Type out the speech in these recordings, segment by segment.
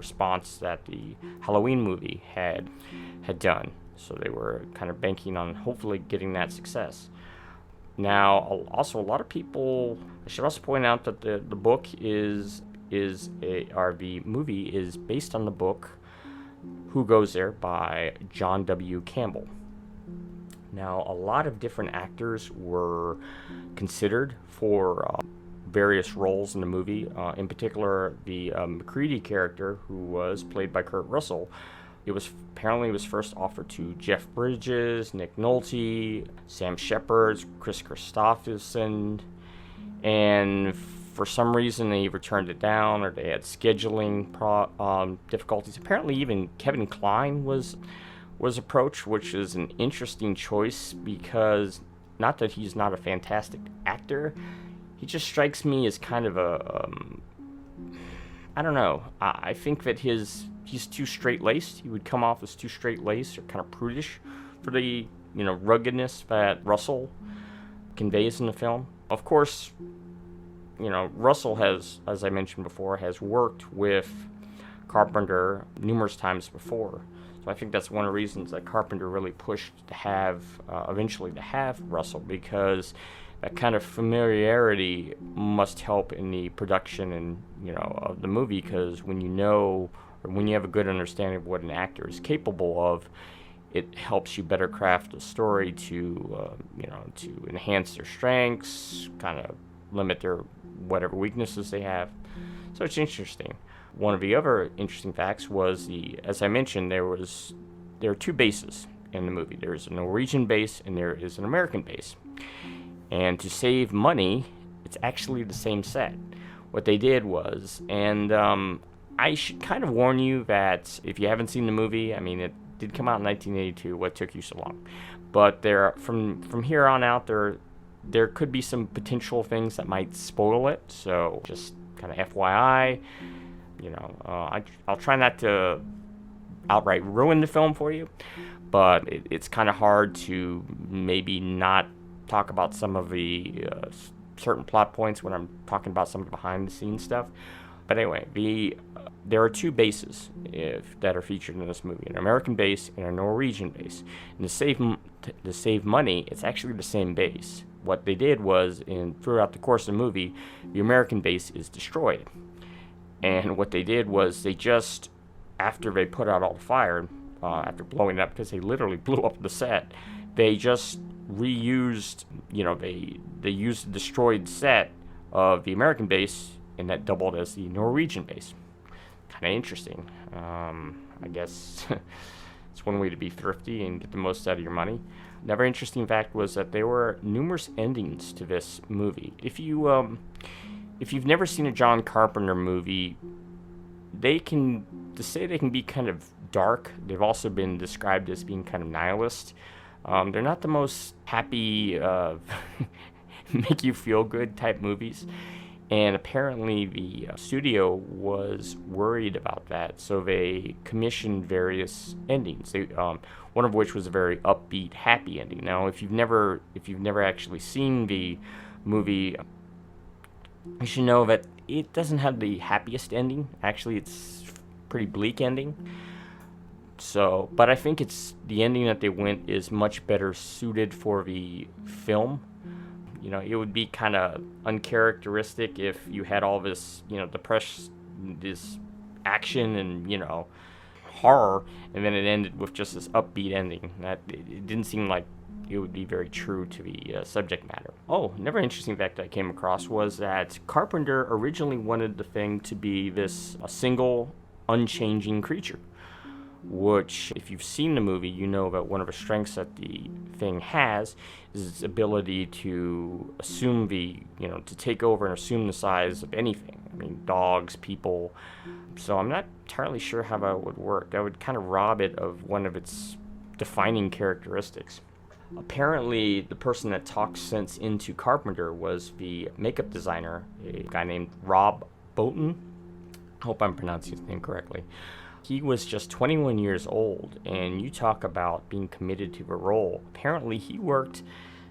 response that the Halloween movie had done. So they were kind of banking on hopefully getting that success. Now, also a lot of people, I should also point out that the book or the movie is based on the book Who Goes There by John W. Campbell. Now, a lot of different actors were considered for various roles in the movie. In particular, the McCready character, who was played by Kurt Russell, it was first offered to Jeff Bridges, Nick Nolte, Sam Shepard, Chris Christopherson, and for some reason they returned it down, or they had scheduling difficulties. Apparently, even Kevin Kline was approached, which is an interesting choice because not that he's not a fantastic actor, he just strikes me as kind of a I don't know. I think that he's too straight-laced. He would come off as too straight-laced or kind of prudish for the ruggedness that Russell conveys in the film. Of course, Russell has, as I mentioned before, has worked with Carpenter numerous times before. So I think that's one of the reasons that Carpenter really pushed to have, eventually to have Russell, because that kind of familiarity must help in the production and, of the movie, because when you have a good understanding of what an actor is capable of, it helps you better craft a story to enhance their strengths, kind of limit their whatever weaknesses they have. So it's interesting. One of the other interesting facts was as I mentioned, there are two bases in the movie. There is a Norwegian base and there is an American base. And to save money, it's actually the same set. What they did was, and I should kind of warn you that if you haven't seen the movie, I mean, it did come out in 1982. What took you so long? But from here on out, there could be some potential things that might spoil it. So just kind of FYI, I'll try not to outright ruin the film for you, but it's kind of hard to maybe not talk about some of the certain plot points when I'm talking about some of the behind-the-scenes stuff. But anyway, there are two bases that are featured in this movie: an American base and a Norwegian base. And to save money, it's actually the same base. What they did was, throughout the course of the movie, the American base is destroyed. And what they did was they just, after they put out all the fire, after blowing it up, because they literally blew up the set, they just reused, they used the destroyed set of the American base, and that doubled as the Norwegian base. Kind of interesting. I guess it's one way to be thrifty and get the most out of your money. Another interesting fact was that there were numerous endings to this movie. If you've never seen a John Carpenter movie, they can be kind of dark. They've also been described as being kind of nihilist. They're not the most happy, make you feel good type movies. And apparently the studio was worried about that, so they commissioned various endings. One of which was a very upbeat, happy ending. Now, if you've never actually seen the movie, you should know that it doesn't have the happiest ending. Actually, it's pretty bleak ending. So, but I think the ending that they went is much better suited for the film. It would be kind of uncharacteristic if you had all this, this action and, horror, and then it ended with just this upbeat ending. That it didn't seem like it would be very true to the subject matter. Oh, another interesting fact I came across was that Carpenter originally wanted the thing to be a single, unchanging creature, which, if you've seen the movie, you know that one of the strengths that the thing has is its ability to assume to take over and assume the size of anything. I mean, dogs, people. So I'm not entirely sure how that would work. That would kind of rob it of one of its defining characteristics. Apparently, the person that talked sense into Carpenter was the makeup designer, a guy named Rob Bottin. I hope I'm pronouncing his name correctly. He was just 21 years old, and you talk about being committed to the role. Apparently, he worked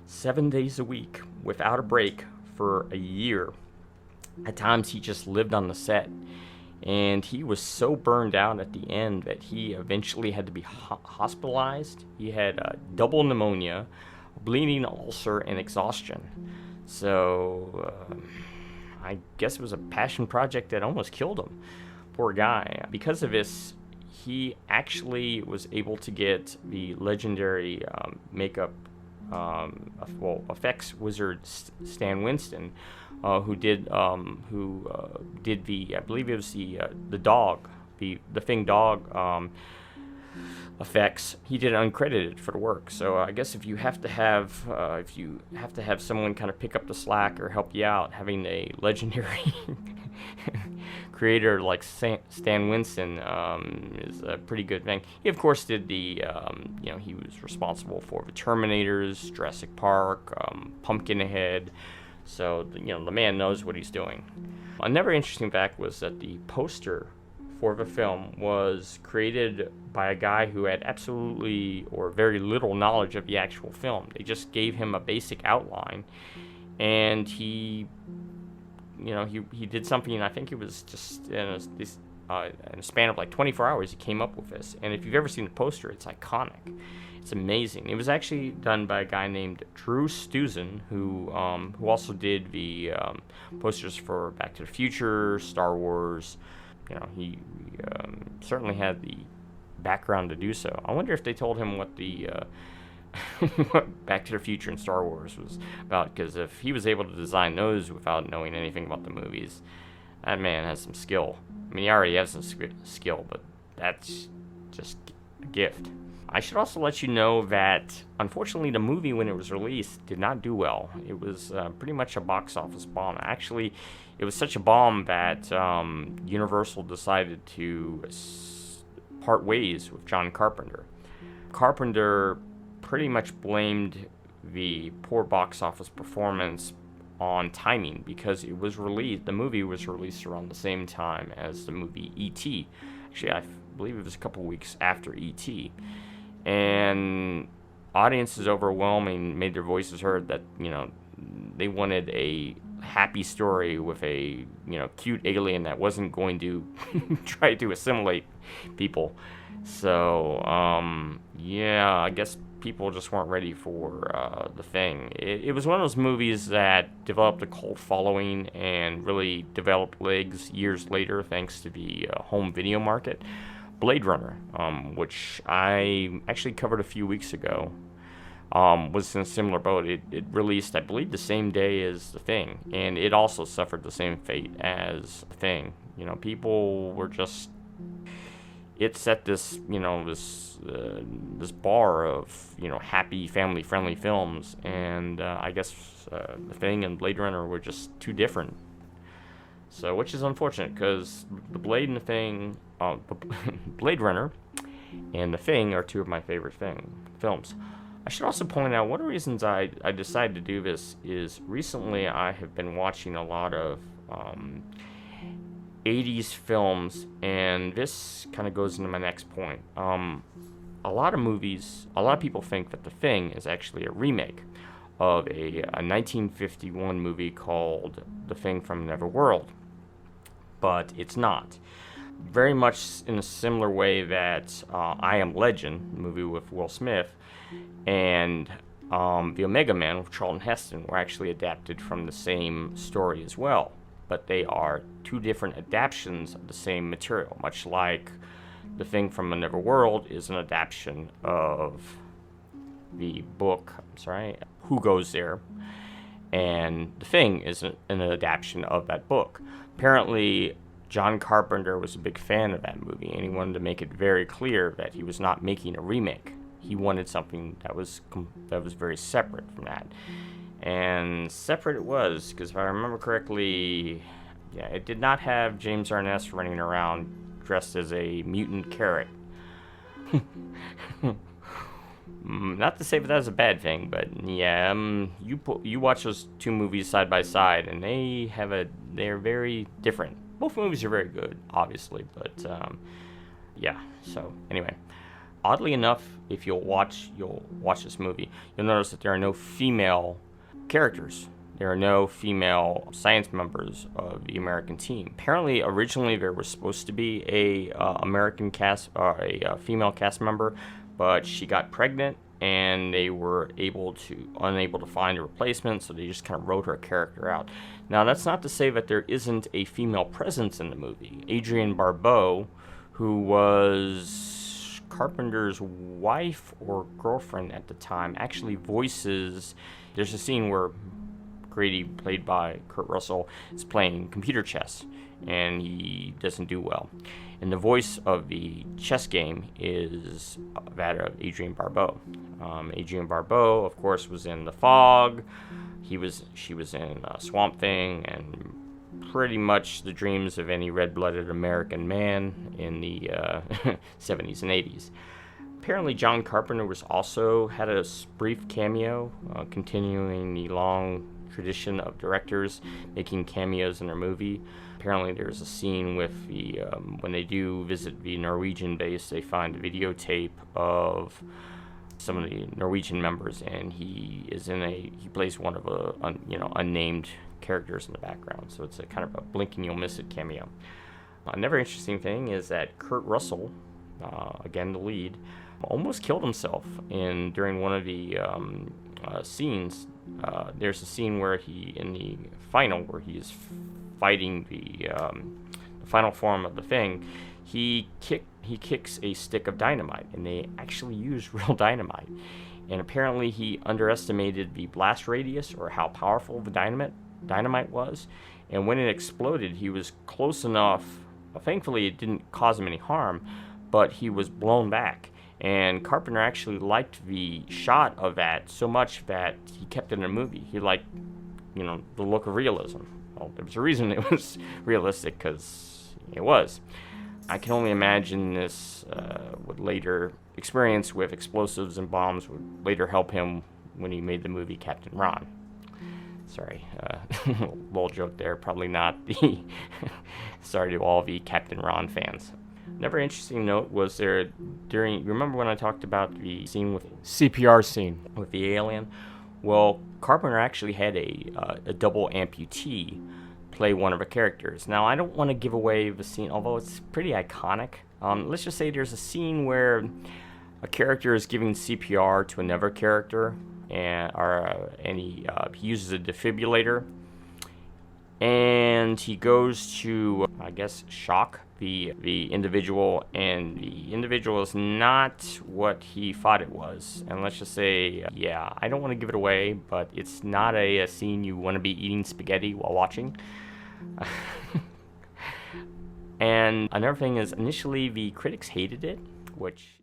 7 days a week without a break for a year. At times, he just lived on the set, And he was so burned out at the end that he eventually had to be hospitalized. He had double pneumonia, bleeding ulcer, and exhaustion. So I guess it was a passion project that almost killed him. Poor guy. Because of this, he actually was able to get the legendary makeup effects wizard Stan Winston, who did the, I believe it was the dog, the Thing dog effects. He did it uncredited for the work. So I guess if you have to have someone kind of pick up the slack or help you out, having a legendary creator like Stan Winston is a pretty good thing. He of course did the he was responsible for the Terminators, Jurassic Park, Pumpkinhead. So the man knows what he's doing. Another interesting fact was that the poster for the film was created by a guy who had absolutely or very little knowledge of the actual film. They just gave him a basic outline, and he did something. I think it was just in a span of like 24 hours he came up with this. And if you've ever seen the poster, it's iconic. It's amazing. It was actually done by a guy named Drew Struzan, who also did the posters for Back to the Future, Star Wars. He certainly had the background to do so. I wonder if they told him what the what Back to the Future and Star Wars was about, because if he was able to design those without knowing anything about the movies, that man has some skill. I mean, he already has some skill, but that's just a gift. I should also let you know that, unfortunately, the movie, when it was released, did not do well. It was pretty much a box office bomb. Actually, it was such a bomb that Universal decided to part ways with John Carpenter. Carpenter pretty much blamed the poor box office performance on timing, because it was released. The movie was released around the same time as the movie E.T. Actually, I believe it was a couple weeks after E.T. And audiences overwhelming made their voices heard that they wanted a happy story with a cute alien that wasn't going to try to assimilate people. So I guess people just weren't ready for The Thing. It was one of those movies that developed a cult following and really developed legs years later thanks to the home video market. Blade Runner, which I actually covered a few weeks ago, was in a similar boat. It released, I believe, the same day as The Thing, and it also suffered the same fate as The Thing. People were just... It set this, this bar of, happy, family-friendly films, and I guess The Thing and Blade Runner were just too different. So, which is unfortunate, because the Blade and the Thing, Blade Runner and The Thing are two of my favorite films. I should also point out, one of the reasons I decided to do this is recently I have been watching a lot of 80s films, and this kind of goes into my next point. A lot of people think that The Thing is actually a remake of a 1951 movie called The Thing from Another World, but it's not. Very much in a similar way that I Am Legend, the movie with Will Smith, and The Omega Man with Charlton Heston were actually adapted from the same story as well. But they are two different adaptations of the same material, much like The Thing from Another World is an adaptation of the book, Who Goes There? And The Thing is an adaptation of that book. Apparently, John Carpenter was a big fan of that movie, and he wanted to make it very clear that he was not making a remake. He wanted something that was very separate from that. And separate it was, because if I remember correctly, it did not have James Arness running around dressed as a mutant carrot. Not to say that was a bad thing, but you watch those two movies side by side, and they're very different. Both movies are very good, obviously, but So anyway, oddly enough, if you'll watch this movie, you'll notice that there are no female characters. there are no female science members of the American team. Apparently, originally there was supposed to be a female cast member, but she got pregnant and they were unable to find a replacement, so they just kind of wrote her character out. Now, that's not to say that there isn't a female presence in the movie. Adrienne Barbeau, who was Carpenter's wife or girlfriend at the time, actually voices. There's a scene where Grady, played by Kurt Russell, is playing computer chess, and he doesn't do well. And the voice of the chess game is that of Adrienne Barbeau. Adrienne Barbeau, of course, was in The Fog. She was in Swamp Thing, and pretty much the dreams of any red-blooded American man in the 70s and 80s. Apparently, John Carpenter also had a brief cameo, continuing the long tradition of directors making cameos in their movie. Apparently, there's a scene with when they do visit the Norwegian base, they find a videotape of some of the Norwegian members, and he plays one of unnamed characters in the background. So it's a kind of a blink and you'll miss it cameo. Another interesting thing is that Kurt Russell, again the lead, almost killed himself during one of the scenes. There's a scene where in the final, where he is fighting the final form of the Thing, he kicks a stick of dynamite, and they actually use real dynamite. And apparently he underestimated the blast radius, or how powerful the dynamite was. And when it exploded, he was close enough. Thankfully, it didn't cause him any harm, but he was blown back. And Carpenter actually liked the shot of that so much that he kept it in a movie. He liked, the look of realism. Well, there was a reason it was realistic, because it was. I can only imagine this would later experience with explosives and bombs would later help him when he made the movie Captain Ron. Sorry, little joke there. Probably not the. Sorry to all the Captain Ron fans. Another interesting note was remember when I talked about the scene CPR scene with the alien? Well, Carpenter actually had a double amputee play one of the characters. Now, I don't want to give away the scene, although it's pretty iconic. Let's just say there's a scene where a character is giving CPR to another character, and he uses a defibrillator, and he goes to, shock the individual, and the individual is not what he thought it was. And let's just say, I don't want to give it away, but it's not a scene you want to be eating spaghetti while watching. And another thing is, initially the critics hated it, which